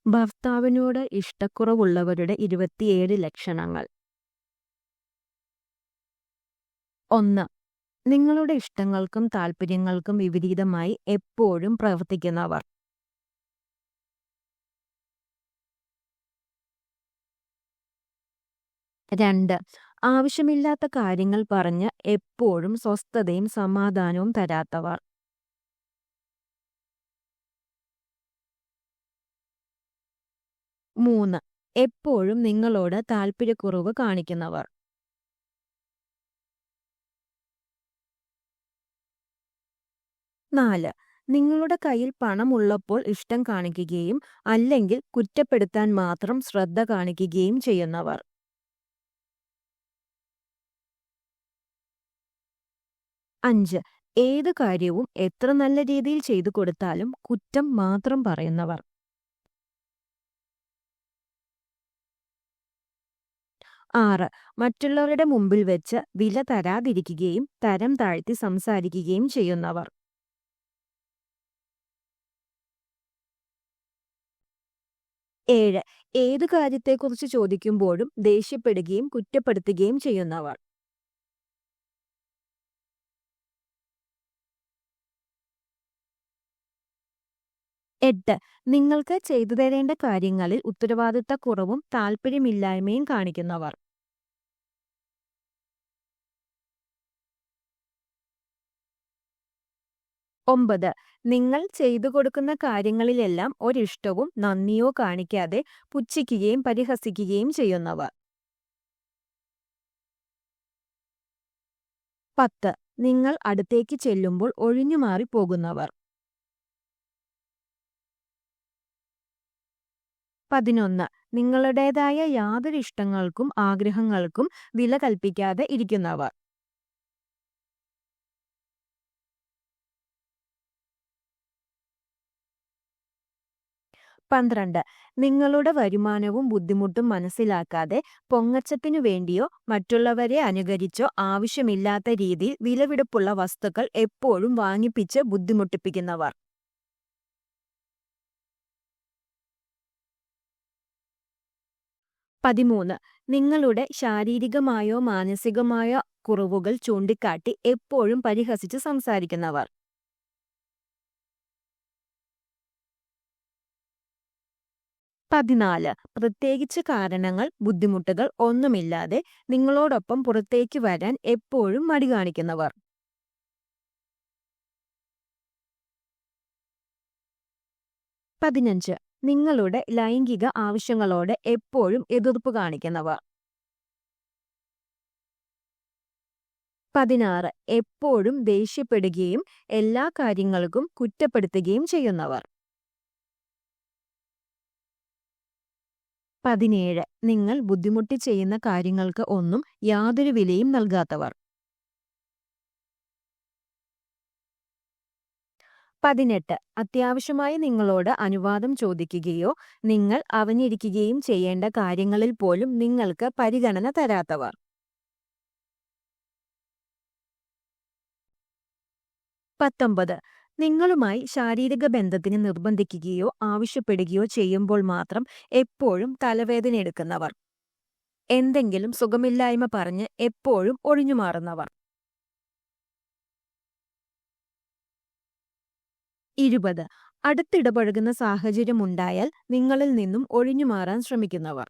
ഭർത്താവിനോട് ഇഷ്ടക്കുറവുള്ളവരുടെ 27 ലക്ഷണങ്ങൾ. 1. നിങ്ങളുടെ ഇഷ്ടങ്ങൾക്കും താൽപ്പര്യങ്ങൾക്കും വിപരീതമായി എപ്പോഴും പ്രവർത്തിക്കുന്നവർ. 2. ആവശ്യമില്ലാത്ത കാര്യങ്ങൾ പറഞ്ഞ് എപ്പോഴും സ്വസ്ഥതയും സമാധാനവും തരാത്തവർ. 3. എപ്പോഴും നിങ്ങളോട് താൽപ്പര്യക്കുറവ് കാണിക്കുന്നവർ. 4. നിങ്ങളുടെ കയ്യിൽ പണമുള്ളപ്പോൾ ഇഷ്ടം കാണിക്കുകയും അല്ലെങ്കിൽ കുറ്റപ്പെടുത്താൻ മാത്രം ശ്രദ്ധ കാണിക്കുകയും ചെയ്യുന്നവർ. 5. ഏത് കാര്യവും എത്ര നല്ല രീതിയിൽ ചെയ്തു കൊടുത്താലും കുറ്റം മാത്രം പറയുന്നവർ. 6. മറ്റുള്ളവരുടെ മുമ്പിൽ വെച്ച് വില തരാതിരിക്കുകയും തരം താഴ്ത്തി സംസാരിക്കുകയും ചെയ്യുന്നവർ. 7. ഏത് കാര്യത്തെക്കുറിച്ച് ചോദിക്കുമ്പോഴും ദേഷ്യപ്പെടുകയും കുറ്റപ്പെടുത്തുകയും ചെയ്യുന്നവർ. 8. നിങ്ങൾക്ക് ചെയ്തു തരേണ്ട കാര്യങ്ങളിൽ ഉത്തരവാദിത്തക്കുറവും താൽപ്പര്യമില്ലായ്മയും കാണിക്കുന്നവർ. 9. നിങ്ങൾ ചെയ്തു കൊടുക്കുന്ന കാര്യങ്ങളിലെല്ലാം ഒരിഷ്ടവും നന്ദിയോ കാണിക്കാതെ പുച്ഛിക്കുകയും പരിഹസിക്കുകയും ചെയ്യുന്നവർ. 10. നിങ്ങൾ അടുത്തേക്ക് ചെല്ലുമ്പോൾ ഒഴിഞ്ഞുമാറി പോകുന്നവർ. 11. നിങ്ങളുടേതായ യാതൊരു ഇഷ്ടങ്ങൾക്കും ആഗ്രഹങ്ങൾക്കും വില കൽപ്പിക്കാതെ ഇരിക്കുന്നവർ. 12. നിങ്ങളുടെ വരുമാനവും ബുദ്ധിമുട്ടും മനസ്സിലാക്കാതെ പൊങ്ങച്ചത്തിനു വേണ്ടിയോ മറ്റുള്ളവരെ അനുകരിച്ചോ ആവശ്യമില്ലാത്ത രീതിയിൽ വിലപിടിപ്പുള്ള വസ്തുക്കൾ എപ്പോഴും വാങ്ങിപ്പിച്ച് ബുദ്ധിമുട്ടിപ്പിക്കുന്നവർ. 13. നിങ്ങളുടെ ശാരീരികമായോ മാനസികമായോ കുറവുകൾ ചൂണ്ടിക്കാട്ടി എപ്പോഴും പരിഹസിച്ച് സംസാരിക്കുന്നവർ. 14. പ്രത്യേകിച്ച് കാരണങ്ങൾ ബുദ്ധിമുട്ടുകൾ ഒന്നുമില്ലാതെ നിങ്ങളോടൊപ്പം പുറത്തേക്ക് വരാൻ എപ്പോഴും മടി കാണിക്കുന്നവർ. 15. നിങ്ങളുടെ ലൈംഗിക ആവശ്യങ്ങളോട് എപ്പോഴും എതിർപ്പ് കാണിക്കുന്നവർ. 16. എപ്പോഴും ദേഷ്യപ്പെടുകയും എല്ലാ കാര്യങ്ങൾക്കും കുറ്റപ്പെടുത്തുകയും ചെയ്യുന്നവർ. 17. നിങ്ങൾ ബുദ്ധിമുട്ടി ചെയ്യുന്ന കാര്യങ്ങൾക്ക് ഒന്നും യാതൊരു വിലയും നൽകാത്തവർ. 18. അത്യാവശ്യമായി നിങ്ങളോട് അനുവാദം ചോദിക്കുകയോ നിങ്ങൾ അവനിരിക്കുകയും ചെയ്യേണ്ട കാര്യങ്ങളിൽ പോലും നിങ്ങൾക്ക് പരിഗണന തരാത്തവർ. 19. നിങ്ങളുമായി ശാരീരിക ബന്ധത്തിന് നിർബന്ധിക്കുകയോ ആവശ്യപ്പെടുകയോ ചെയ്യുമ്പോൾ മാത്രം എപ്പോഴും തലവേദന എടുക്കുന്നവർ. എന്തെങ്കിലും സുഖമില്ലായ്മ പറഞ്ഞ് എപ്പോഴും ഒഴിഞ്ഞുമാറുന്നവർ. 20. അടുത്തിടപഴകുന്ന സാഹചര്യമുണ്ടായാൽ നിങ്ങളിൽ നിന്നും ഒഴിഞ്ഞുമാറാൻ ശ്രമിക്കുന്നവർ.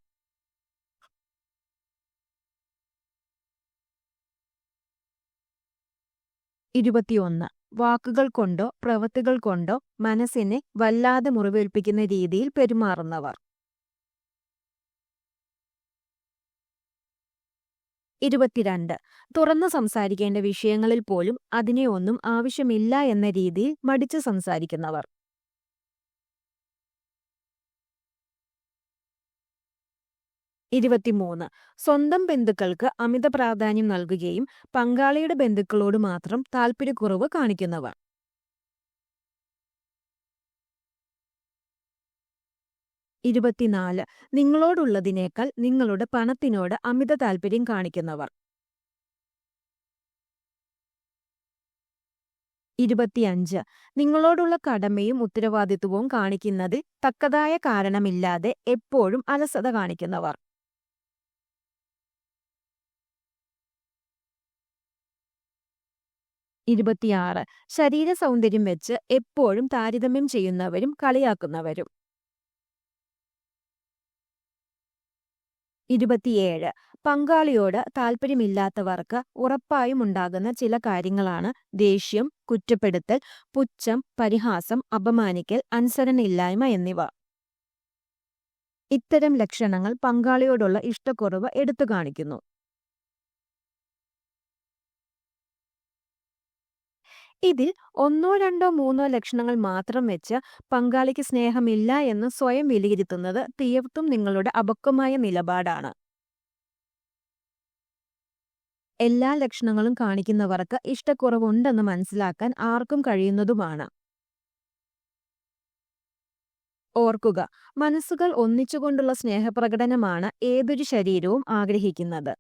21. വാക്കുകൾ കൊണ്ടോ പ്രവൃത്തികൾ കൊണ്ടോ മനസ്സിനെ വല്ലാതെ മുറിവേൽപ്പിക്കുന്ന രീതിയിൽ പെരുമാറുന്നവർ. 22. തുറന്നു സംസാരിക്കേണ്ട വിഷയങ്ങളിൽ പോലും അതിനെ ഒന്നും ആവശ്യമില്ല എന്ന രീതിയിൽ മടിച്ചു സംസാരിക്കുന്നവർ. 23. സ്വന്തം ബന്ധുക്കൾക്ക് അമിത പ്രാധാന്യം നൽകുകയും പങ്കാളിയുടെ ബന്ധുക്കളോട് മാത്രം താൽപ്പര്യക്കുറവ് കാണിക്കുന്നവർ. 24. നിങ്ങളോടുള്ളതിനേക്കാൾ നിങ്ങളുടെ പണത്തിനോട് അമിത താൽപ്പര്യം കാണിക്കുന്നവർ. 25. നിങ്ങളോടുള്ള കടമയും ഉത്തരവാദിത്വവും കാണിക്കുന്നതിൽ തക്കതായ കാരണമില്ലാതെ എപ്പോഴും അലസത കാണിക്കുന്നവർ. 26. ശരീര സൗന്ദര്യം വെച്ച് എപ്പോഴും താരതമ്യം ചെയ്യുന്നവരും കളിയാക്കുന്നവരും. 27. പങ്കാളിയോട് താൽപ്പര്യമില്ലാത്തവർക്ക് ഉറപ്പായും ഉണ്ടാകുന്ന ചില കാര്യങ്ങളാണ് ദേഷ്യം, കുറ്റപ്പെടുത്തൽ, പുച്ഛം, പരിഹാസം, അപമാനിക്കൽ, അനുസരണയില്ലായ്മ എന്നിവ. ഇത്തരം ലക്ഷണങ്ങൾ പങ്കാളിയോടുള്ള ഇഷ്ടക്കുറവ് എടുത്തു കാണിക്കുന്നു. ഇതിൽ 1, 2, 3 ലക്ഷണങ്ങൾ മാത്രം വെച്ച് പങ്കാളിക്ക് സ്നേഹമില്ല എന്ന് സ്വയം വിലയിരുത്തുന്നത് തീർത്തും നിങ്ങളുടെ അപക്വമായ നിലപാടാണ്. എല്ലാ ലക്ഷണങ്ങളും കാണിക്കുന്നവർക്ക് ഇഷ്ടക്കുറവുണ്ടെന്ന് മനസ്സിലാക്കാൻ ആർക്കും കഴിയുന്നതുമാണ്. ഓർക്കുക, മനസ്സുകൾ ഒന്നിച്ചുകൊണ്ടുള്ള സ്നേഹപ്രകടനമാണ് ഏതൊരു ശരീരവും ആഗ്രഹിക്കുന്നത്.